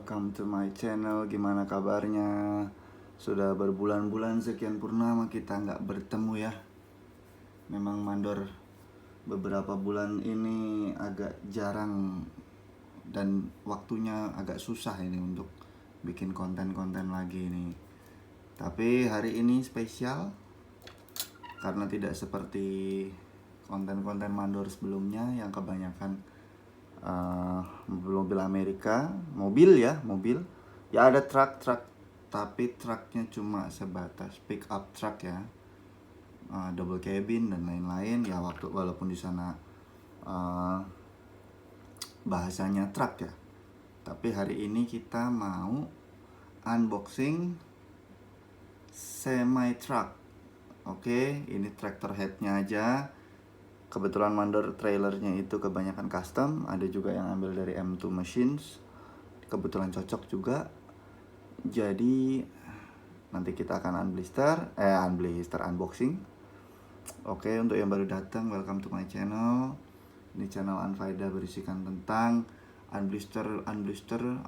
welcome to my channel. Gimana kabarnya? Sudah berbulan-bulan sekian purnama kita nggak bertemu ya. Memang mandor beberapa bulan ini agak jarang dan waktunya agak susah ini untuk bikin konten-konten lagi nih. Tapi hari ini spesial karena tidak seperti konten-konten mandor sebelumnya yang kebanyakan mobil Amerika, mobil ya ada truk, tapi truknya cuma sebatas pick up truck ya, double cabin dan lain-lain ya, walaupun di sana bahasanya truk ya, tapi hari ini kita mau unboxing semi truck. Oke, ini tractor headnya aja. Kebetulan mandor trailernya itu kebanyakan custom, ada juga yang ambil dari M2 Machines. Kebetulan cocok juga. Jadi nanti kita akan unboxing. Oke, untuk yang baru datang, welcome to my channel. Ini channel Anfaida berisikan tentang unblister,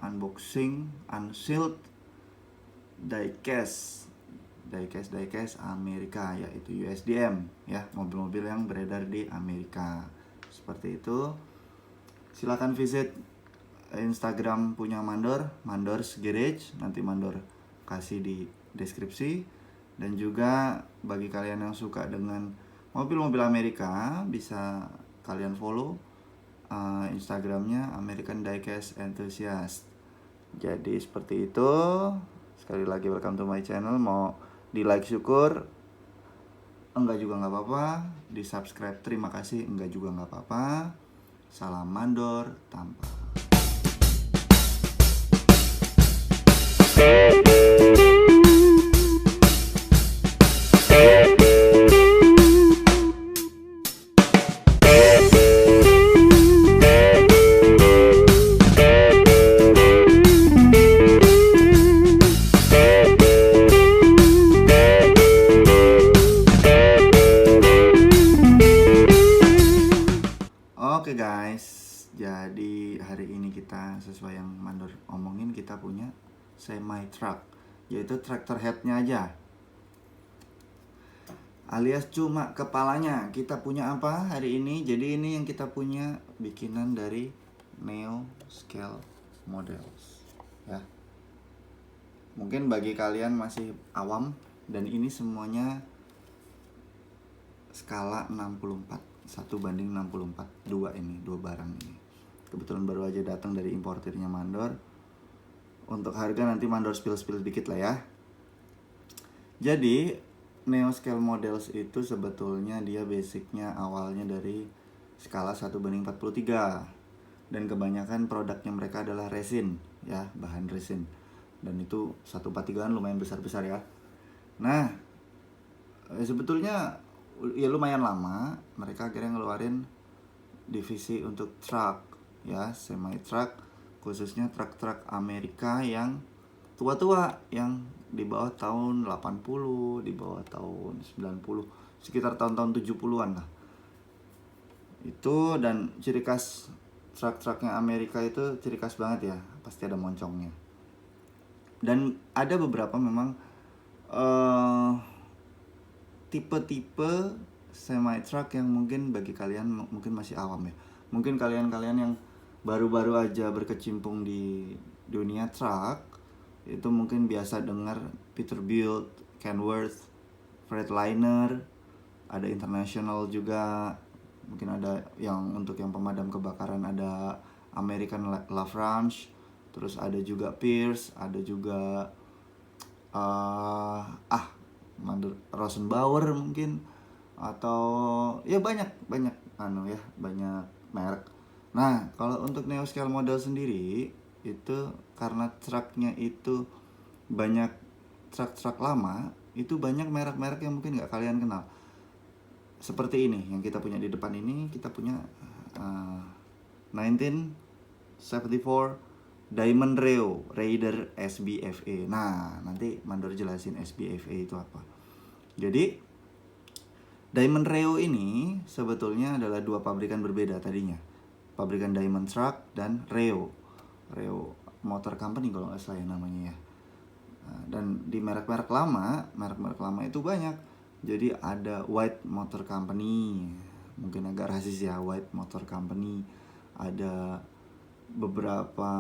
unboxing, unsealed, diecast Amerika, yaitu USDM ya, mobil-mobil yang beredar di Amerika. Seperti itu. Silakan visit Instagram punya Mandor's Garage, nanti Mandor kasih di deskripsi. Dan juga bagi kalian yang suka dengan mobil-mobil Amerika, bisa kalian follow Instagramnya American Diecast Enthusiast. Jadi seperti itu. Sekali lagi welcome to my channel. Mau di like syukur, enggak juga nggak apa-apa. Di subscribe terima kasih, enggak juga nggak apa-apa. Salam mandor tampak. Oke guys, jadi hari ini kita sesuai yang mandor omongin, kita punya semi truck, yaitu tractor headnya aja, alias cuma kepalanya. Kita punya apa hari ini? Jadi ini yang kita punya bikinan dari Neo Scale Models ya. Mungkin bagi kalian masih awam, dan ini semuanya skala 64, 1:64, dua barang ini. Kebetulan baru aja datang dari importirnya mandor. Untuk harga nanti mandor spill dikit lah ya. Jadi Neo Scale Models itu sebetulnya dia basicnya awalnya dari skala 1:43, dan kebanyakan produknya mereka adalah resin ya, bahan resin, dan itu 143 lumayan besar-besar ya. Nah, sebetulnya ya lumayan lama mereka akhirnya ngeluarin divisi untuk truck ya, semi truck, khususnya truk-truk Amerika yang tua-tua, yang di bawah tahun 80, di bawah tahun 90, sekitar tahun-tahun 70-an lah. Itu, dan ciri khas truk-truknya Amerika itu ciri khas banget ya, pasti ada moncongnya. Dan ada beberapa memang tipe-tipe semi truck yang mungkin bagi kalian mungkin masih awam ya. Mungkin kalian-kalian yang baru-baru aja berkecimpung di dunia truck itu mungkin biasa dengar Peterbilt, Kenworth, Freightliner, ada International juga. Mungkin ada yang untuk yang pemadam kebakaran ada American LaFranche, terus ada juga Pierce, ada juga Rosenbauer mungkin, atau ya banyak banyak merek. Nah, kalau untuk Neo Scale Model sendiri itu karena truknya itu banyak truk lama, itu banyak merek-merek yang mungkin nggak kalian kenal. Seperti ini yang kita punya di depan ini, kita punya 1974 Diamond Raider SBFA. Nah, nanti mandor jelasin SBFA itu apa. Jadi Diamond Reo ini sebetulnya adalah dua pabrikan berbeda tadinya. Pabrikan Diamond Truck dan Reo Motor Company kalau nggak salah ya namanya ya. Dan di merek-merek lama itu banyak. Jadi ada White Motor Company, mungkin agak rasis ya, White Motor Company. Ada beberapa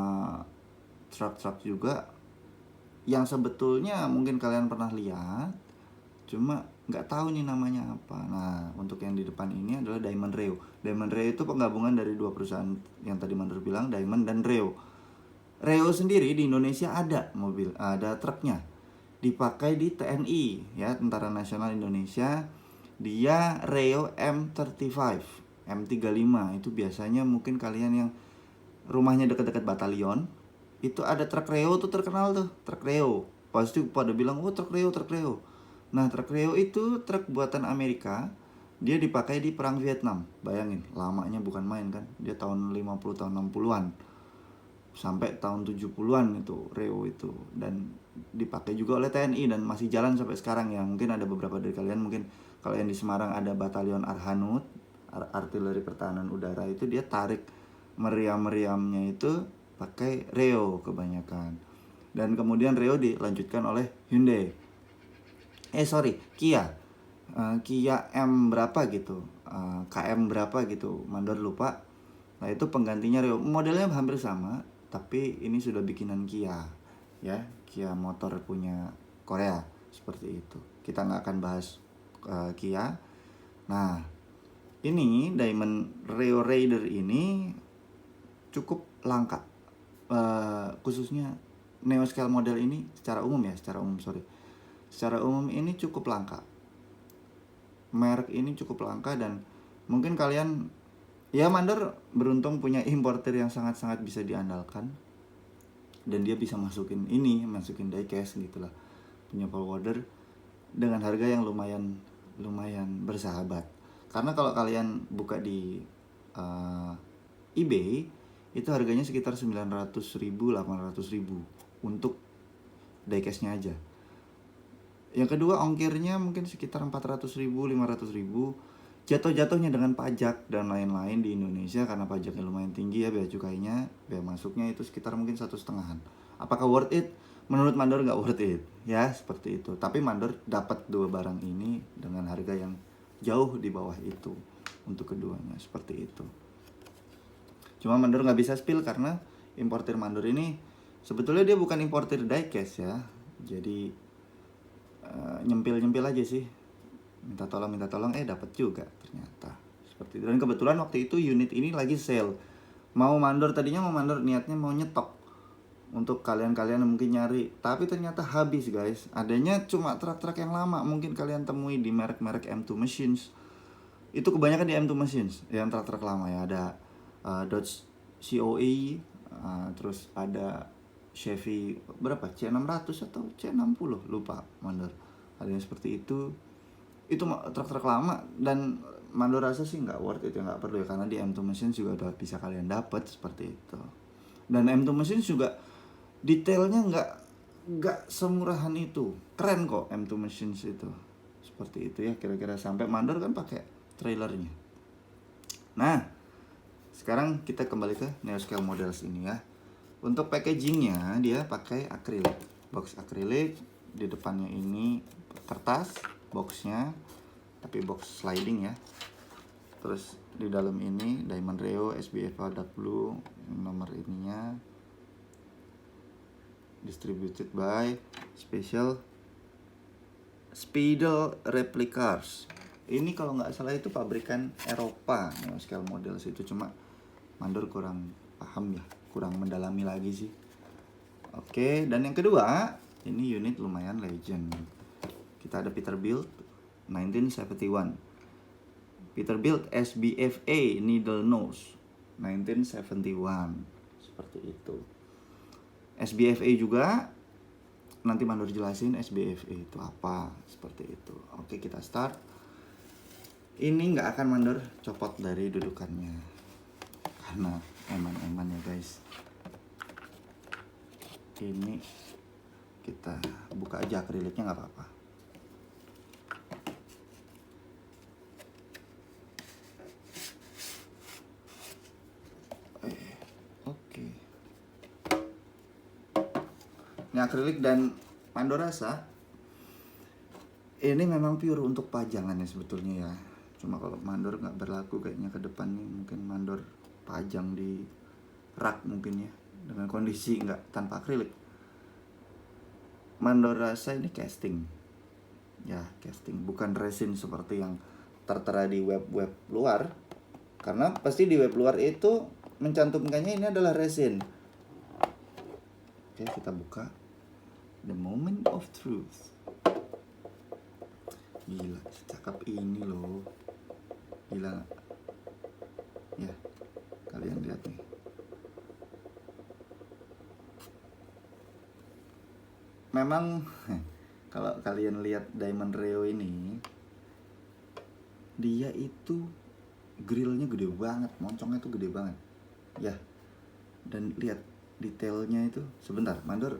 truk-truk juga yang sebetulnya mungkin kalian pernah lihat, cuma nggak tahu nih namanya apa. Nah, untuk yang di depan ini adalah Diamond Reo. Diamond Reo itu penggabungan dari dua perusahaan yang tadi Mandor bilang, Diamond dan Reo. Reo sendiri di Indonesia ada ada truknya, dipakai di TNI ya, Tentara Nasional Indonesia. Dia Reo M35, M35 itu biasanya mungkin kalian yang rumahnya dekat-dekat batalion itu ada truk Reo tuh, terkenal tuh truk Reo. Pasti pada bilang, oh truk Reo, truk Reo. Nah, truk Reo itu truk buatan Amerika. Dia dipakai di perang Vietnam. Bayangin, lamanya bukan main kan. Dia tahun 50, tahun 60-an sampai tahun 70-an itu Reo itu, dan dipakai juga oleh TNI dan masih jalan sampai sekarang ya. Mungkin ada beberapa dari kalian, mungkin kalau yang di Semarang ada Batalion Arhanud, Artileri Pertahanan Udara, itu dia tarik meriam-meriamnya itu pakai Reo kebanyakan. Dan kemudian Reo dilanjutkan oleh Hyundai. Kia. Kia M berapa gitu, KM berapa gitu, Mandor lupa. Nah, itu penggantinya Reo. Modelnya hampir sama, tapi ini sudah bikinan Kia ya, Kia motor punya Korea, seperti itu. Kita nggak akan bahas Kia. Nah, ini Diamond Reo Raider ini cukup langka, khususnya Neo Scale model ini secara umum ini cukup langka. Merek ini cukup langka, dan mungkin kalian ya, Mandor beruntung punya importer yang sangat-sangat bisa diandalkan, dan dia bisa masukin diecast gitulah, punya forwarder dengan harga yang lumayan bersahabat. Karena kalau kalian buka di eBay itu harganya sekitar 900.000, 800.000 untuk diecastnya aja. Yang kedua, ongkirnya mungkin sekitar 400.000, 500.000. Jatuh-jatuhnya dengan pajak dan lain-lain di Indonesia, karena pajaknya lumayan tinggi ya, bea cukainya, bea masuknya itu sekitar mungkin 1,5. Apakah worth it? Menurut Mandor nggak worth it ya, seperti itu. Tapi Mandor dapat dua barang ini dengan harga yang jauh di bawah itu untuk keduanya, seperti itu. Cuma Mandor nggak bisa spill karena importer Mandor ini sebetulnya dia bukan importer diecast ya, jadi nyempil aja sih, minta tolong dapat juga ternyata, seperti itu. Dan kebetulan waktu itu unit ini lagi sale. Tadinya niatnya mau nyetok untuk kalian yang mungkin nyari, tapi ternyata habis guys. Adanya cuma truk-truk yang lama, mungkin kalian temui di merek-merek M2 Machines. Itu kebanyakan di M2 Machines yang truk-truk lama ya. Ada Dodge COE, terus ada Chevy berapa, C600 atau C60 lupa Mandor, ada yang seperti itu truk-truk lama. Dan Mandor rasa sih nggak worth it ya, nggak perlu ya, karena di M2 Machines juga udah bisa kalian dapat seperti itu. Dan M2 Machines juga detailnya nggak semurahan itu, keren kok M2 Machines itu, seperti itu ya kira-kira. Sampai Mandor kan pakai trailernya. Nah, sekarang kita kembali ke Neo Scale Models ini ya. Untuk packagingnya dia pakai akrilik, box akrilik. Di depannya ini kertas boxnya, tapi box sliding ya. Terus di dalam ini Diamond Reo SBFA Dark Blue, nomor ininya distributed by Speidel Replicars. Ini kalau nggak salah itu pabrikan Eropa, Neo Scale Models itu, cuma Mandor kurang paham ya, kurang mendalami lagi sih. Oke, dan yang kedua, ini unit lumayan legend. Kita ada Peterbilt 1971. Peterbilt SBFA Needle Nose 1971. Seperti itu. SBFA juga nanti Mandor jelasin SBFA itu apa, seperti itu. Oke, kita start. Ini nggak akan Mandor copot dari dudukannya karena eman-eman ya guys. Ini kita buka aja akriliknya, nggak apa-apa. Oke. Ini akrilik dan mandor rasa. Ini memang pure untuk pajangan ya sebetulnya ya. Cuma kalau mandor nggak berlaku kayaknya ke depan nih, mungkin mandor pajang di rak mungkin ya, dengan kondisi nggak tanpa akrilik. Mandor rasa ini casting ya, casting bukan resin seperti yang tertera di web-web luar, karena pasti di web luar itu mencantumkannya ini adalah resin. Oke, kita buka the moment of truth. Gila, secakap ini loh, gila gak? Ya, kalian lihat nih. Memang kalau kalian lihat Diamond Rio ini, dia itu grillnya gede banget, moncongnya tuh gede banget ya. Dan lihat detailnya itu. Sebentar, mandor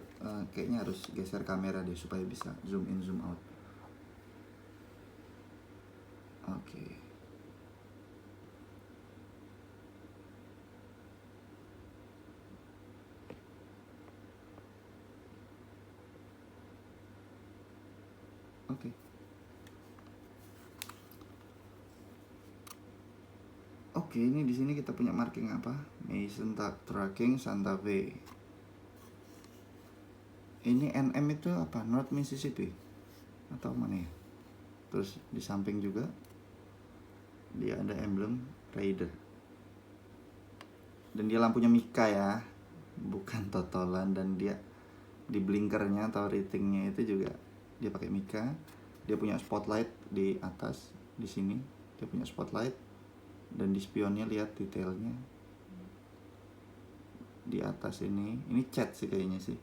kayaknya harus geser kamera deh supaya bisa zoom in zoom out. Oke. Oke. Oke, ini di sini kita punya marking apa? Mason Trucking Santa Fe. Ini NM itu apa? North Mississippi atau mana ya? Terus di samping juga dia ada emblem Raider. Dan dia lampunya Mika ya, bukan totolan. Dan dia di blinkernya atau ratingnya itu juga dia pakai Mika. Dia punya spotlight di atas di sini. Dia punya spotlight. Dan di spionnya lihat detailnya di atas ini cat sih kayaknya sih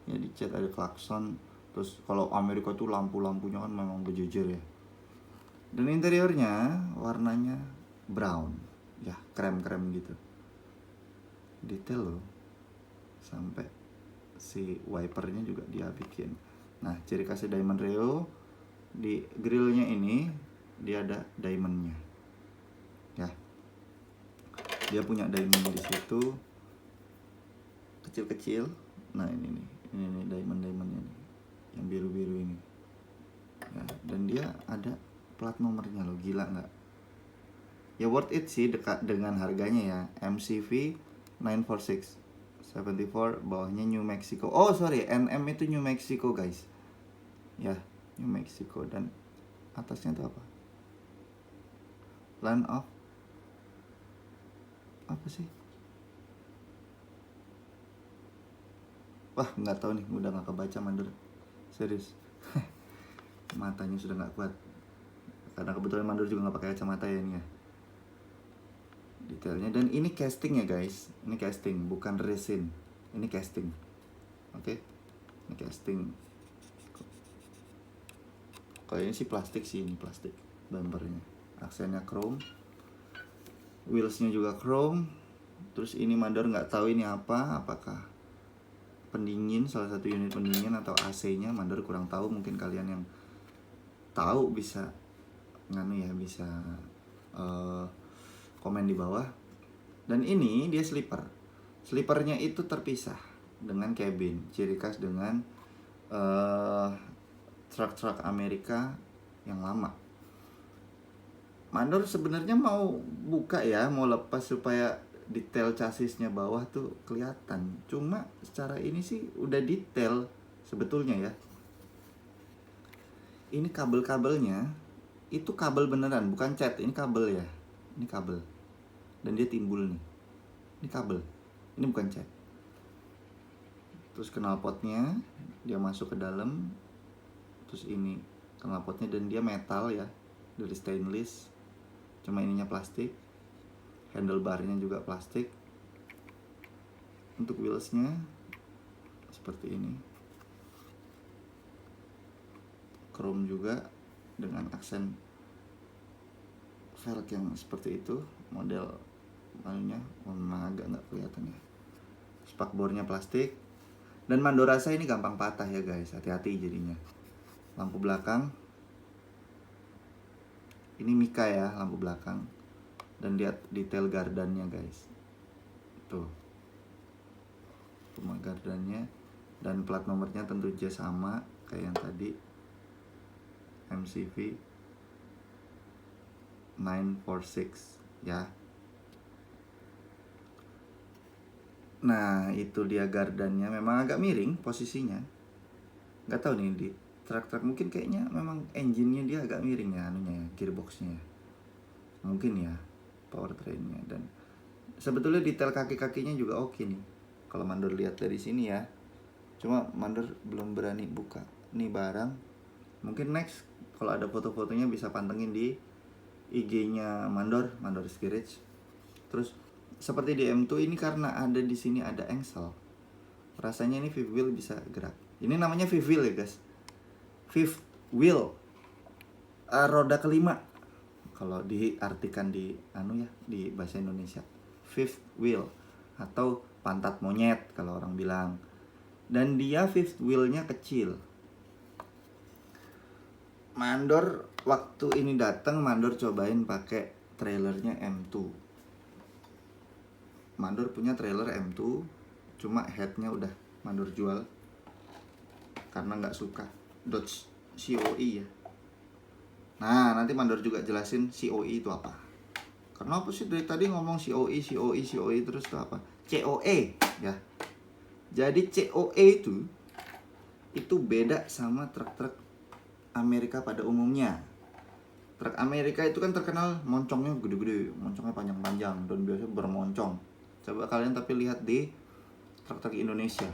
ya, di cat ada klakson. Terus kalau Amerika tuh lampu-lampunya kan memang berjejer ya. Dan interiornya warnanya brown ya, krem-krem gitu, detail loh, sampai si wipernya juga dia bikin. Nah, ciri khasnya Diamond Rio di grillnya ini dia ada diamondnya ya. Dia punya diamond di situ kecil-kecil. Nah, ini diamondnya nih, yang biru-biru ini ya. Dan dia ada plat nomornya loh, gila nggak? Ya worth it sih dekat dengan harganya ya. MCV 946 74, bawahnya New Mexico. Oh sorry, NM itu New Mexico guys ya, New Mexico. Dan atasnya itu apa? Land of apa sih? Wah, nggak tahu nih, udah nggak kebaca mandor, serius. Matanya sudah nggak kuat karena kebetulan mandor juga nggak pakai kacamata ya ini ya. Detailnya. Dan ini casting ya guys, ini casting bukan resin, ini casting. Oke, ini casting. Kalau ini sih plastik sih, ini plastik bumpernya. Aksennya chrome, wheelsnya juga chrome. Terus ini mandor nggak tahu ini apa, apakah pendingin, salah satu unit pendingin atau AC-nya, mandor kurang tahu. Mungkin kalian yang tahu bisa bisa komen di bawah. Dan ini dia slipernya itu terpisah dengan cabin, ciri khas dengan truk-truk Amerika yang lama. Mandor sebenarnya mau buka ya, mau lepas supaya detail chassisnya bawah tuh kelihatan. Cuma secara ini sih udah detail sebetulnya ya. Ini kabel-kabelnya itu kabel beneran, bukan cat. Ini kabel ya, ini kabel. Dan dia timbul nih, ini kabel, ini bukan cat. Terus knalpotnya dia masuk ke dalam. Terus ini knalpotnya, dan dia metal ya, dari stainless, cuma ininya plastik. Handlebarnya juga plastik. Untuk wheelsnya seperti ini, chrome juga dengan aksen velg yang seperti itu. Model manunya memang agak nggak kelihatan ya. Spakbornya plastik. Dan mandor rasa ini gampang patah ya guys, hati-hati jadinya. Lampu belakang ini Mika ya, lampu belakang. Dan lihat detail gardannya guys, tuh rumah gardannya Dan plat nomornya tentu saja sama kayak yang tadi, MCV 946 ya. Nah itu dia gardannya, memang agak miring posisinya. Nggak tahu nih di truk-truk mungkin kayaknya memang engine-nya dia agak miring ya, anunya ya, gearbox-nya ya. Mungkin ya, powertrain-nya. Dan sebetulnya detail kaki-kakinya juga oke nih. Kalau mandor lihat dari sini ya. Cuma mandor belum berani buka. Nih barang. Mungkin next kalau ada foto-fotonya bisa pantengin di IG-nya Mandor's Garage. Terus seperti di M2 ini karena ada di sini ada engsel. Rasanya ini fifth wheel bisa gerak. Ini namanya fifth wheel ya guys. Fifth wheel. Roda kelima. Kalau diartikan di di bahasa Indonesia. Fifth wheel atau pantat monyet kalau orang bilang. Dan dia fifth wheel-nya kecil. Mandor waktu ini datang, Mandor cobain pakai trailernya M2. Mandor punya trailer M2, cuma headnya udah Mandor jual karena nggak suka Dodge COE ya. Nah nanti Mandor juga jelasin COE itu apa. Karena apa sih dari tadi ngomong COE terus itu apa? COE ya. Jadi COE itu beda sama truk-truk Amerika pada umumnya. Truk Amerika itu kan terkenal moncongnya gede-gede, moncongnya panjang-panjang dan biasanya bermoncong. Coba kalian tapi lihat di truk-truk Indonesia.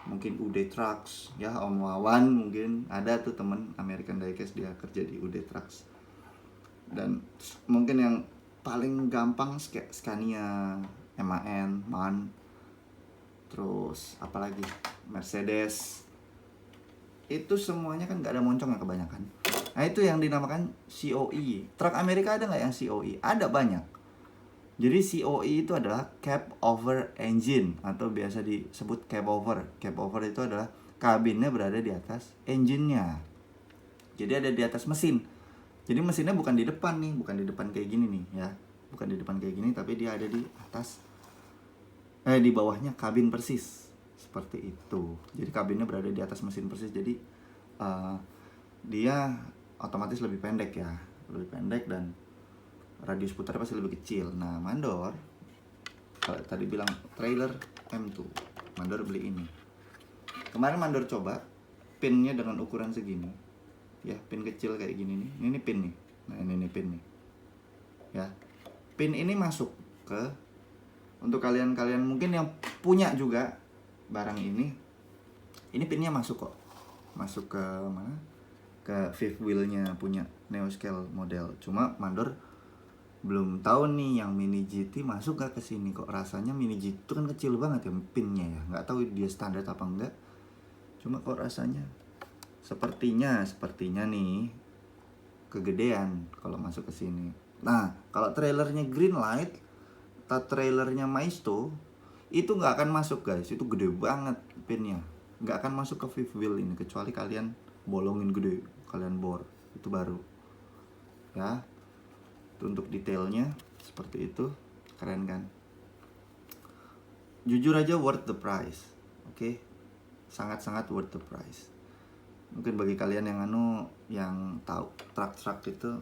Mungkin UD Trucks ya, Om Wawan mungkin ada tuh temen American Diecast, dia kerja di UD Trucks. Dan mungkin yang paling gampang Scania, MAN, terus apalagi Mercedes. Itu semuanya kan nggak ada moncongnya kebanyakan. Nah itu yang dinamakan COE. Truk Amerika ada nggak yang COE? Ada banyak. Jadi COE itu adalah cab over engine atau biasa disebut cab over. Cab over itu adalah kabinnya berada di atas engine-nya. Jadi ada di atas mesin. Jadi mesinnya bukan di depan nih, bukan di depan kayak gini nih ya. Bukan di depan kayak gini, tapi dia ada di atas di bawahnya kabin persis. Seperti itu. Jadi kabinnya berada di atas mesin persis. Jadi dia otomatis lebih pendek ya, lebih pendek dan radius putarnya pasti lebih kecil. Nah Mandor kalau tadi bilang trailer M2, Mandor beli ini. Kemarin Mandor coba pinnya dengan ukuran segini ya, pin kecil kayak gini nih. Ini pin nih. Nah ini pin nih ya. Pin ini masuk ke, untuk kalian mungkin yang punya juga barang ini pinnya masuk kok, masuk ke mana, ke fifth wheel-nya punya Neoscale model. Cuma Mandor belum tahu nih yang Mini GT masuk gak ke sini. Kok rasanya Mini GT itu kan kecil banget ya pinnya ya, nggak tahu dia standar apa enggak. Cuma kok rasanya sepertinya nih kegedean kalau masuk ke sini. Nah kalau trailernya Greenlight atau trailernya Maisto itu nggak akan masuk guys, itu gede banget pinnya, nggak akan masuk ke fifth wheel ini kecuali kalian bolongin gede, kalian bor, itu baru ya. Itu untuk detailnya seperti itu, keren kan? Jujur aja worth the price, oke? Sangat-sangat worth the price. Mungkin bagi kalian yang tahu truk itu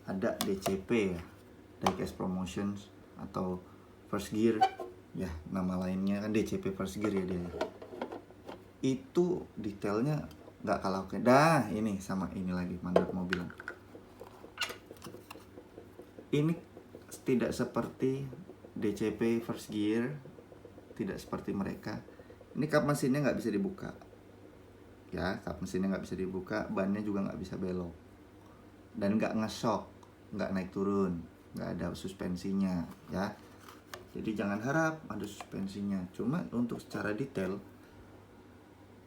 ada DCP ya, Diecast Promotions atau First Gear ya, nama lainnya kan DCP First Gear ya dia. Itu detailnya nggak kalah oke. Dah ini sama ini lagi Mandor mau bilang. Ini tidak seperti DCP First Gear, tidak seperti mereka. Ini kap mesinnya nggak bisa dibuka. Ya, kap mesinnya nggak bisa dibuka, bannya juga nggak bisa belok. Dan nggak nge-shock, nggak naik turun, nggak ada suspensinya ya. Jadi jangan harap ada suspensinya. Cuma untuk secara detail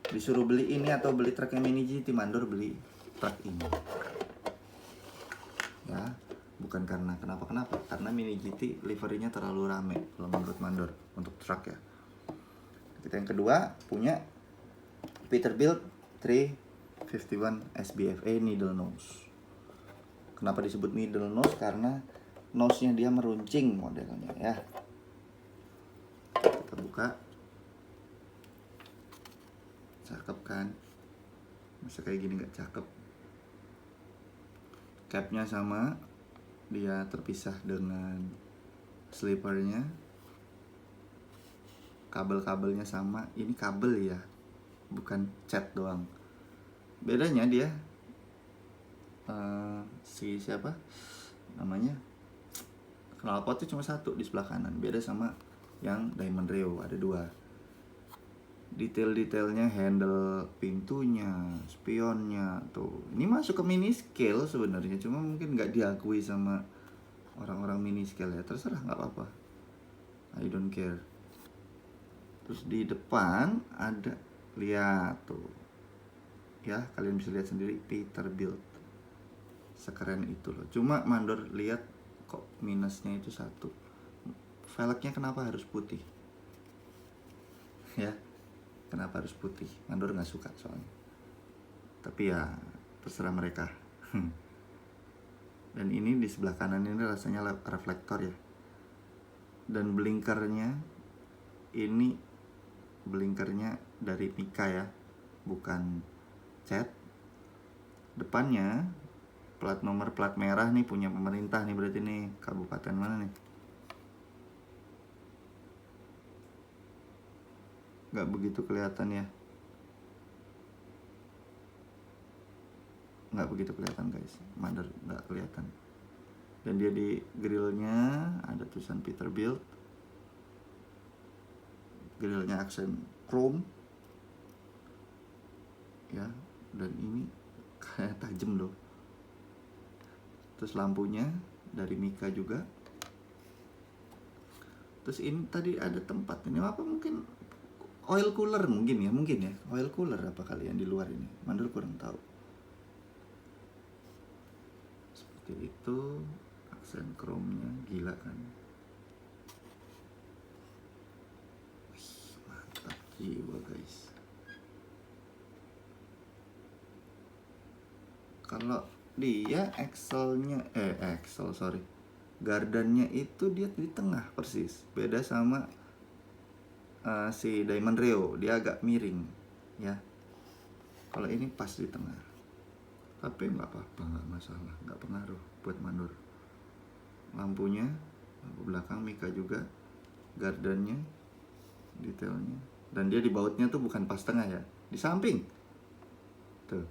disuruh beli ini atau beli truknya Mini GT, Mandor beli truk ini ya, bukan karena kenapa, karena Mini GT liverynya terlalu rame kalau menurut Mandor untuk truk ya. Kita yang kedua punya Peterbilt 351 SBFA needle nose. Kenapa disebut needle nose? Karena nose-nya dia meruncing modelnya ya. Kita buka. Cakep kan? Masa kayak gini gak cakep? Capnya sama, dia terpisah dengan slippernya. Kabel-kabelnya sama. Ini kabel ya, bukan cat doang. Bedanya dia si siapa namanya, knalpotnya cuma satu di sebelah kanan. Beda sama yang Diamond Rio, ada dua. Detail-detailnya, handle pintunya, spionnya tuh. Ini masuk ke mini scale sebenarnya, cuma mungkin nggak diakui sama orang-orang mini scale ya. Terserah, nggak apa-apa. I don't care. Terus di depan ada, lihat tuh ya, kalian bisa lihat sendiri, Peterbilt. Sekeren itu loh. Cuma mandor lihat kok minusnya itu satu, velgnya kenapa harus putih ya, kenapa harus putih? Mandor nggak suka soalnya, tapi ya terserah mereka. Dan ini di sebelah kanan ini rasanya reflektor ya. Dan blinkernya ini, blinkernya dari Mika ya, bukan cat. Depannya plat nomor, plat merah nih, punya pemerintah nih, berarti nih kabupaten mana nih? Nggak begitu kelihatan ya, nggak begitu kelihatan guys, mandor nggak kelihatan. Dan dia di grillnya ada tulisan Peterbilt, grillnya aksen chrome ya, dan ini kayak tajam loh. Terus lampunya dari Mika juga. Terus ini tadi ada tempat ini apa, mungkin oil cooler mungkin ya, oil cooler apa kalian di luar ini, mandor kurang tahu. Seperti itu, aksen chrome-nya gila kan. Wih, mantap jiwa guys. Kalau dia gardannya itu dia di tengah persis, beda sama si Diamond Rio, dia agak miring ya. Kalau ini pas di tengah, tapi nggak apa-apa, nggak masalah, nggak pengaruh buat mandor. Lampunya, lampu belakang Mika juga, gardannya, detailnya, dan dia di bautnya tuh bukan pas tengah ya, di samping tuh.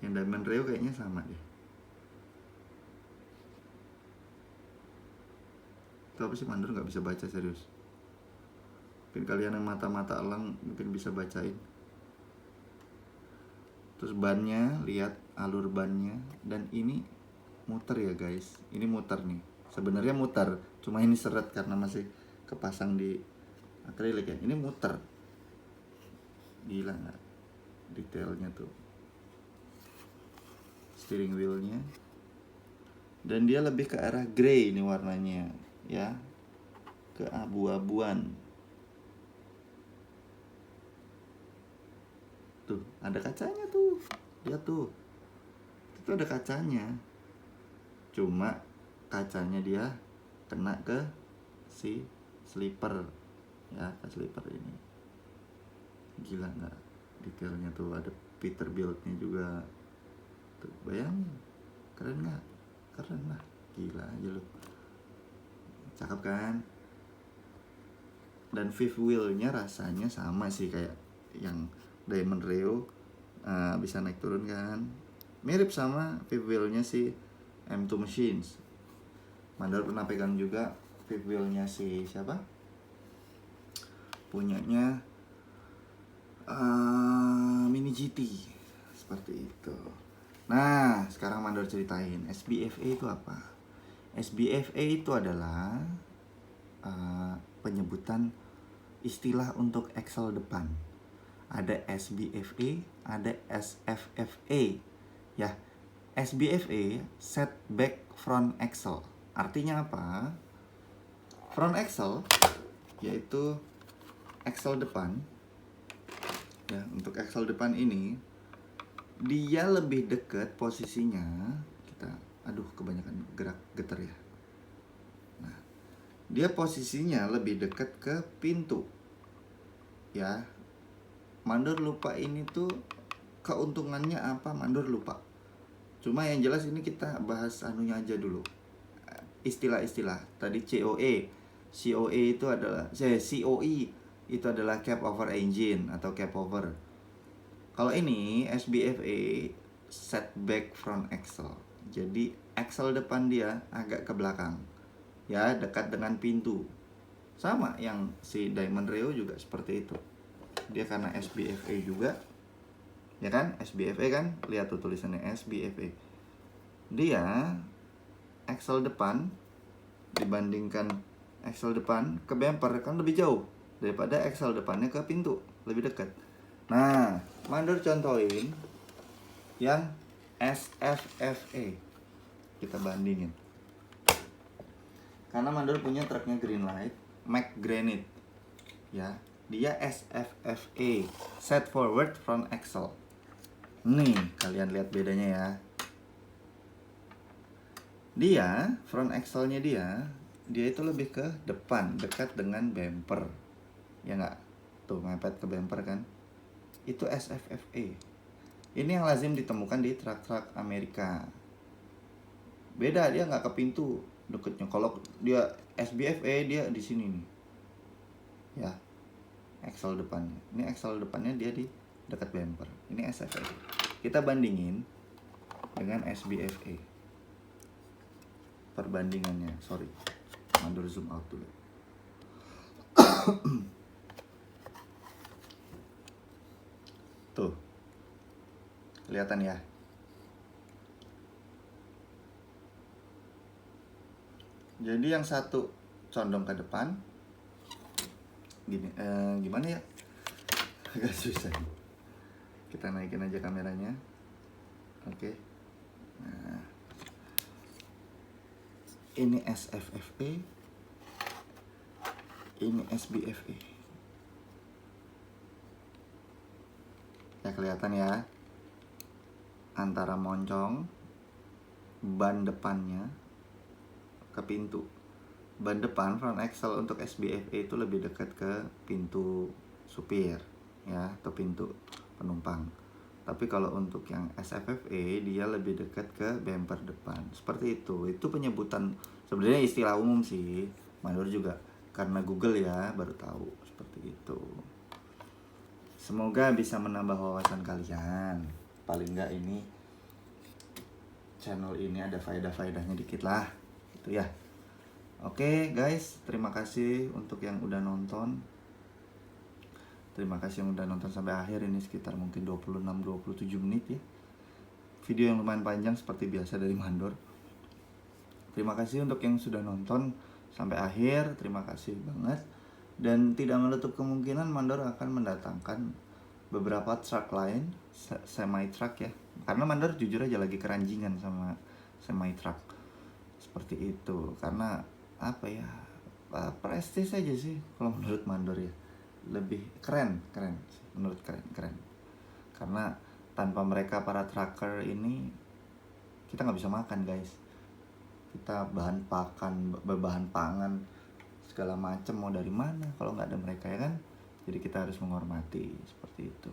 Yang Diamond Rio kayaknya sama deh. Itu apa sih, mandor nggak bisa baca serius. Mungkin kalian yang mata-mata elang mungkin bisa bacain. Terus bannya, lihat alur bannya, dan ini muter ya guys. Ini muter nih. Sebenarnya muter, cuma ini seret karena masih kepasang di akrilik ya. Ini muter. Gila nggak? Detailnya tuh. Steering wheelnya. Dan dia lebih ke arah grey ini warnanya ya. Keabu-abuan. Tuh, ada kacanya tuh. Lihat tuh. Itu ada kacanya. Cuma kacanya dia kena ke si slipper ya, ke slipper ini. Gila nggak? Detailnya tuh, ada Peterbilt-nya juga. Tuh, bayangin. Keren nggak? Keren lah. Gila aja lu. Cakep kan? Dan fifth wheel-nya rasanya sama sih kayak yang Diamond Rio, bisa naik turun kan, mirip sama fifth wheel-nya si M2 Machines. Mandor pernah pegang juga fifth wheel-nya si siapa, punyanya Mini GT seperti itu. Nah sekarang mandor ceritain SBFA itu apa. SBFA itu adalah penyebutan istilah untuk axle depan. Ada SBFA, ada SFFA ya. SBFA, set back front axle. Artinya apa? Front axle yaitu axle depan ya. Untuk axle depan ini dia lebih dekat posisinya, kita kebanyakan gerak getar ya. Nah, dia posisinya lebih dekat ke pintu ya. Mandor lupa ini tuh keuntungannya apa, Mandor lupa. Cuma yang jelas ini kita bahas anunya aja dulu. Istilah-istilah. Tadi COE itu adalah COE itu adalah cap over engine atau cap over. Kalau ini SBFA, setback front axle. Jadi axle depan dia agak ke belakang. Ya, dekat dengan pintu. Sama yang si Diamond Reo juga seperti itu. Dia karena SBFA juga. Ya kan? SBFA kan? Lihat tuh tulisannya SBFA. Dia axle depan dibandingkan axle depan ke bumper kan lebih jauh daripada axle depannya ke pintu, lebih dekat. Nah, Mandor contohin yang SFFA. Kita bandingin. Karena Mandor punya truknya Greenlight, McGranite. Ya, dia SFFA, set forward front axle. Nih, kalian lihat bedanya ya. Dia, front axle-nya dia itu lebih ke depan, dekat dengan bumper. Ya nggak? Tuh, mepet ke bumper kan? Itu SFFA. Ini yang lazim ditemukan di truk-truk Amerika. Beda, dia nggak ke pintu deketnya. Kalau dia SBFA, dia di sini nih. Ya, axle depannya. Ini axle depannya dia di dekat bumper. Ini SFFA. Kita bandingin dengan SBFA. Perbandingannya, sorry. Mandor zoom out dulu. Tuh. Kelihatan ya. Jadi yang satu condong ke depan. Gini, gimana ya? Agak susah. Kita naikin aja kameranya. Oke. Nah. Ini SFFA. Ini SBFA. Ya kelihatan ya. Antara moncong ban depannya ke pintu. Ban depan front axle untuk SBFA itu lebih dekat ke pintu supir ya, atau pintu penumpang. Tapi kalau untuk yang SFFA dia lebih dekat ke bumper depan. Seperti itu. Itu penyebutan, sebenarnya istilah umum sih. Mandor juga karena Google ya baru tahu seperti itu. Semoga bisa menambah wawasan kalian. Paling enggak ini channel ini ada faedah-faedahnya dikit lah. Gitu ya. Oke guys, terima kasih untuk yang udah nonton. Terima kasih yang udah nonton sampai akhir. Ini sekitar mungkin 26-27 menit ya. Video yang lumayan panjang seperti biasa dari Mandor. Terima kasih untuk yang sudah nonton sampai akhir. Terima kasih banget. Dan tidak menutup kemungkinan Mandor akan mendatangkan beberapa truk lain, semi truck ya. Karena Mandor jujur aja lagi keranjingan sama semi truck. Seperti itu. Karena apa ya, prestis aja sih kalau menurut Mandor ya. Lebih keren menurut keren. Karena tanpa mereka para trucker ini kita nggak bisa makan guys. Kita bahan pangan segala macam mau dari mana kalau nggak ada mereka ya kan. Jadi kita harus menghormati seperti itu.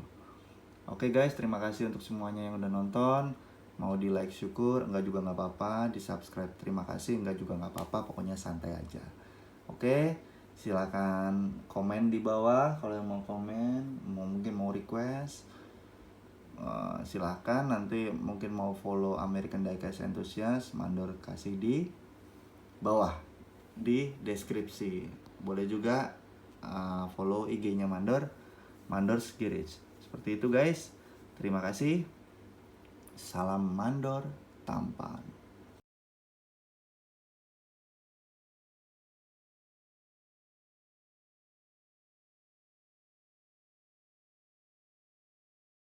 Oke guys, terima kasih untuk semuanya yang udah nonton. Mau di like syukur, enggak juga nggak apa-apa. Di subscribe terima kasih, enggak juga nggak apa-apa. Pokoknya santai aja. Oke, silakan komen di bawah kalau yang mau komen, mungkin mau request. Silakan, nanti mungkin mau follow American Diecast Enthusiast, Mandor kasih di bawah di deskripsi. Boleh juga follow IG-nya Mandor's Garage. Seperti itu guys. Terima kasih. Salam Mandor Tampan.